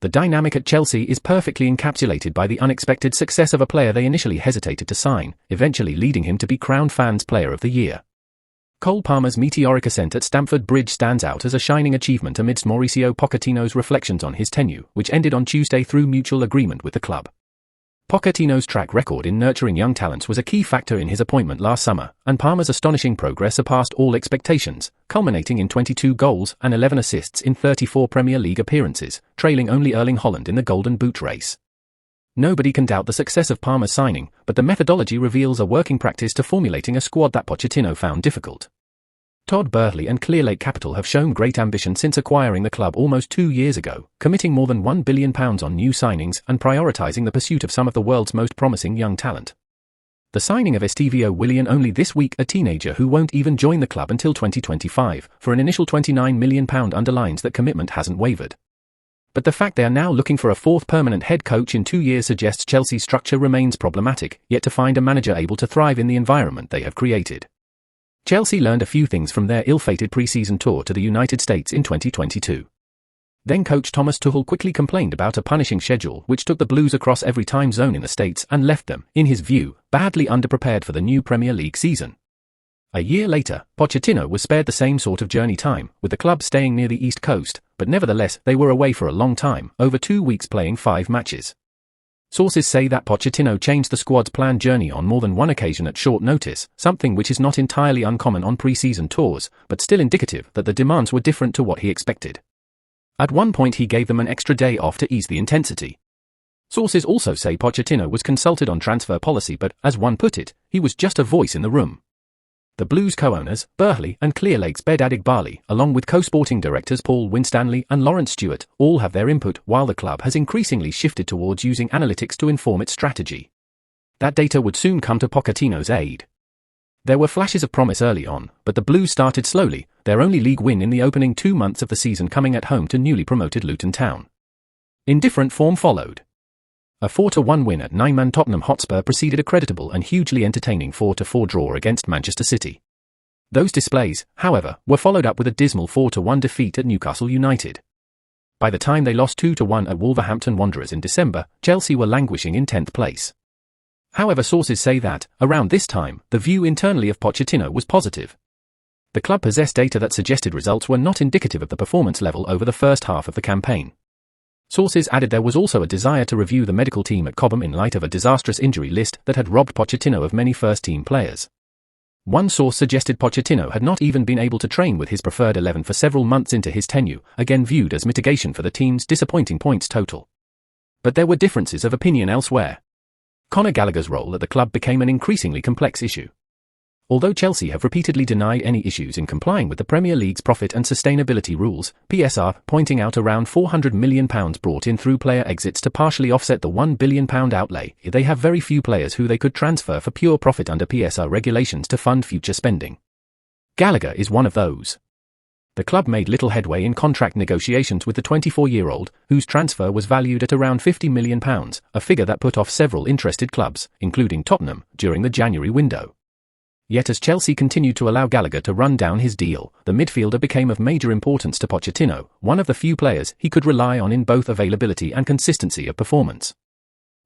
The dynamic at Chelsea is perfectly encapsulated by the unexpected success of a player they initially hesitated to sign, eventually leading him to be crowned Fans' Player of the Year. Cole Palmer's meteoric ascent at Stamford Bridge stands out as a shining achievement amidst Mauricio Pochettino's reflections on his tenure, which ended on Tuesday through mutual agreement with the club. Pochettino's track record in nurturing young talents was a key factor in his appointment last summer, and Palmer's astonishing progress surpassed all expectations, culminating in 22 goals and 11 assists in 34 Premier League appearances, trailing only Erling Haaland in the Golden Boot race. Nobody can doubt the success of Palmer's signing, but the methodology reveals a working practice to formulating a squad that Pochettino found difficult. Todd, Boehly and Clearlake Capital have shown great ambition since acquiring the club almost 2 years ago, committing more than £1 billion on new signings and prioritising the pursuit of some of the world's most promising young talent. The signing of Estevao Willian only this week, a teenager who won't even join the club until 2025, for an initial £29 million underlines that commitment hasn't wavered. But the fact they are now looking for a fourth permanent head coach in 2 years suggests Chelsea's structure remains problematic, yet to find a manager able to thrive in the environment they have created. Chelsea learned a few things from their ill-fated pre-season tour to the United States in 2022. Then coach Thomas Tuchel quickly complained about a punishing schedule which took the Blues across every time zone in the States and left them, in his view, badly underprepared for the new Premier League season. A year later, Pochettino was spared the same sort of journey time, with the club staying near the East Coast, but nevertheless they were away for a long time, over 2 weeks playing 5 matches. Sources say that Pochettino changed the squad's planned journey on more than one occasion at short notice, something which is not entirely uncommon on pre-season tours, but still indicative that the demands were different to what he expected. At one point he gave them an extra day off to ease the intensity. Sources also say Pochettino was consulted on transfer policy, but, as one put it, he was just a voice in the room. The Blues co-owners, Boehly and Clearlake's Bed Adigbali, along with co-sporting directors Paul Winstanley and Lawrence Stewart, all have their input, while the club has increasingly shifted towards using analytics to inform its strategy. That data would soon come to Pochettino's aid. There were flashes of promise early on, but the Blues started slowly, their only league win in the opening 2 months of the season coming at home to newly promoted Luton Town. Indifferent form followed. A 4-1 win at 9-man Tottenham Hotspur preceded a creditable and hugely entertaining 4-4 draw against Manchester City. Those displays, however, were followed up with a dismal 4-1 defeat at Newcastle United. By the time they lost 2-1 at Wolverhampton Wanderers in December, Chelsea were languishing in 10th place. However, sources say that, around this time, the view internally of Pochettino was positive. The club possessed data that suggested results were not indicative of the performance level over the first half of the campaign. Sources added there was also a desire to review the medical team at Cobham in light of a disastrous injury list that had robbed Pochettino of many first-team players. One source suggested Pochettino had not even been able to train with his preferred 11 for several months into his tenure, again viewed as mitigation for the team's disappointing points total. But there were differences of opinion elsewhere. Conor Gallagher's role at the club became an increasingly complex issue. Although Chelsea have repeatedly denied any issues in complying with the Premier League's profit and sustainability rules, PSR, pointing out around £400 million brought in through player exits to partially offset the £1 billion outlay, they have very few players who they could transfer for pure profit under PSR regulations to fund future spending. Gallagher is one of those. The club made little headway in contract negotiations with the 24-year-old, whose transfer was valued at around £50 million, a figure that put off several interested clubs, including Tottenham, during the January window. Yet as Chelsea continued to allow Gallagher to run down his deal, the midfielder became of major importance to Pochettino, one of the few players he could rely on in both availability and consistency of performance.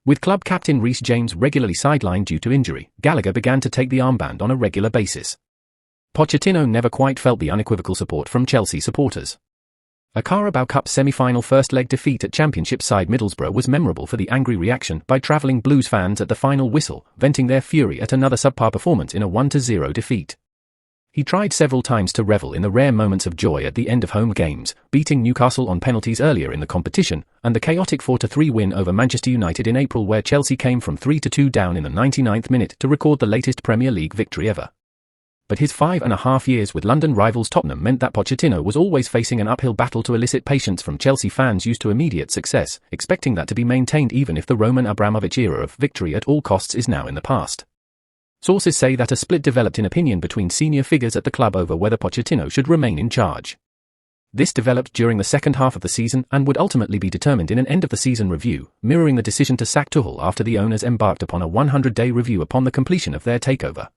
With club captain Reece James regularly sidelined due to injury, Gallagher began to take the armband on a regular basis. Pochettino never quite felt the unequivocal support from Chelsea supporters. A Carabao Cup semi-final first-leg defeat at Championship side Middlesbrough was memorable for the angry reaction by travelling Blues fans at the final whistle, venting their fury at another subpar performance in a 1-0 defeat. He tried several times to revel in the rare moments of joy at the end of home games, beating Newcastle on penalties earlier in the competition, and the chaotic 4-3 win over Manchester United in April, where Chelsea came from 3-2 down in the 99th minute to record the latest Premier League victory ever. But his 5.5 years with London rivals Tottenham meant that Pochettino was always facing an uphill battle to elicit patience from Chelsea fans used to immediate success, expecting that to be maintained even if the Roman Abramovich era of victory at all costs is now in the past. Sources say that a split developed in opinion between senior figures at the club over whether Pochettino should remain in charge. This developed during the second half of the season and would ultimately be determined in an end-of-the-season review, mirroring the decision to sack Tuchel after the owners embarked upon a 100-day review upon the completion of their takeover.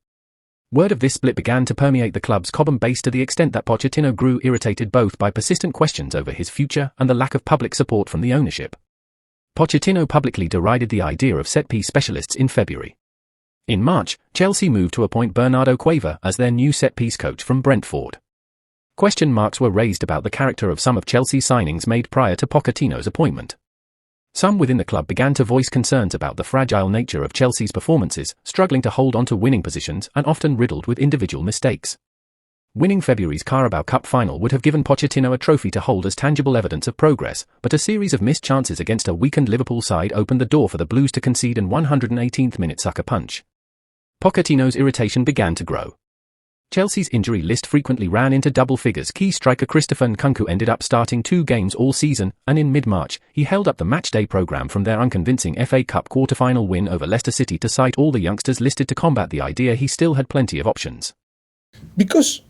Word of this split began to permeate the club's Cobham base to the extent that Pochettino grew irritated both by persistent questions over his future and the lack of public support from the ownership. Pochettino publicly derided the idea of set-piece specialists in February. In March, Chelsea moved to appoint Bernardo Cueva as their new set-piece coach from Brentford. Question marks were raised about the character of some of Chelsea's signings made prior to Pochettino's appointment. Some within the club began to voice concerns about the fragile nature of Chelsea's performances, struggling to hold on to winning positions and often riddled with individual mistakes. Winning February's Carabao Cup final would have given Pochettino a trophy to hold as tangible evidence of progress, but a series of missed chances against a weakened Liverpool side opened the door for the Blues to concede an 118th-minute sucker punch. Pochettino's irritation began to grow. Chelsea's injury list frequently ran into double figures. Key striker Christopher Nkunku ended up starting 2 games all season, and in mid-March, he held up the matchday programme from their unconvincing FA Cup quarter-final win over Leicester City to cite all the youngsters listed to combat the idea he still had plenty of options. Because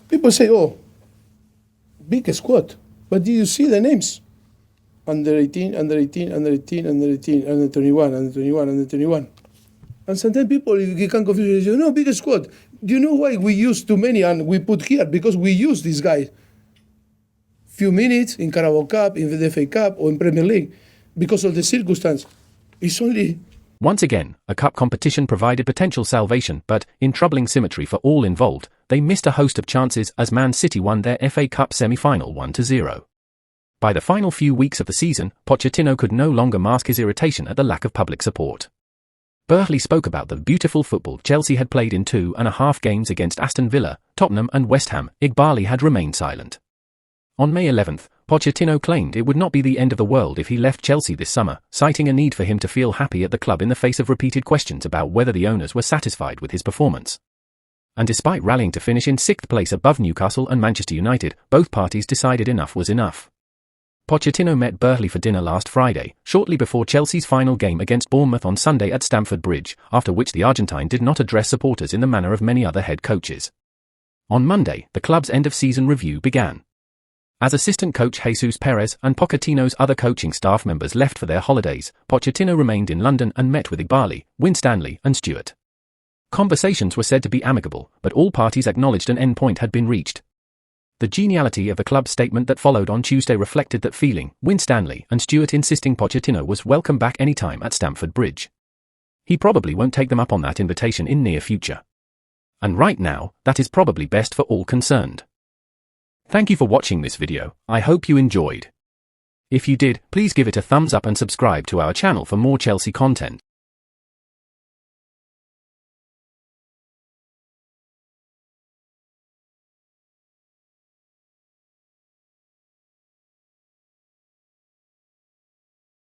people say, oh, big squad, but do you see the names? Under 18, under 18, under 18, under 18, under 21, under 21, under 21. And sometimes people, you can confuse, you say, no, big squad. Do you know why we use too many and we put here? Because we use these guys. Few minutes in Carabao Cup, in the FA Cup, or in Premier League. Because of the circumstance. It's only... Once again, a cup competition provided potential salvation, but, in troubling symmetry for all involved, they missed a host of chances as Man City won their FA Cup semi-final 1-0. By the final few weeks of the season, Pochettino could no longer mask his irritation at the lack of public support. Boehly spoke about the beautiful football Chelsea had played in 2.5 games against Aston Villa, Tottenham and West Ham. Boehly had remained silent. On May 11th, Pochettino claimed it would not be the end of the world if he left Chelsea this summer, citing a need for him to feel happy at the club in the face of repeated questions about whether the owners were satisfied with his performance. And despite rallying to finish in 6th place above Newcastle and Manchester United, both parties decided enough was enough. Pochettino met Boehly for dinner last Friday, shortly before Chelsea's final game against Bournemouth on Sunday at Stamford Bridge, after which the Argentine did not address supporters in the manner of many other head coaches. On Monday, the club's end-of-season review began. As assistant coach Jesus Perez and Pochettino's other coaching staff members left for their holidays, Pochettino remained in London and met with Boehly, Winstanley and Stewart. Conversations were said to be amicable, but all parties acknowledged an endpoint had been reached. The geniality of the club's statement that followed on Tuesday reflected that feeling, Winstanley and Stewart insisting Pochettino was welcome back anytime at Stamford Bridge. He probably won't take them up on that invitation in near future. And right now, that is probably best for all concerned. Thank you for watching this video. I hope you enjoyed. If you did, please give it a thumbs up and subscribe to our channel for more Chelsea content.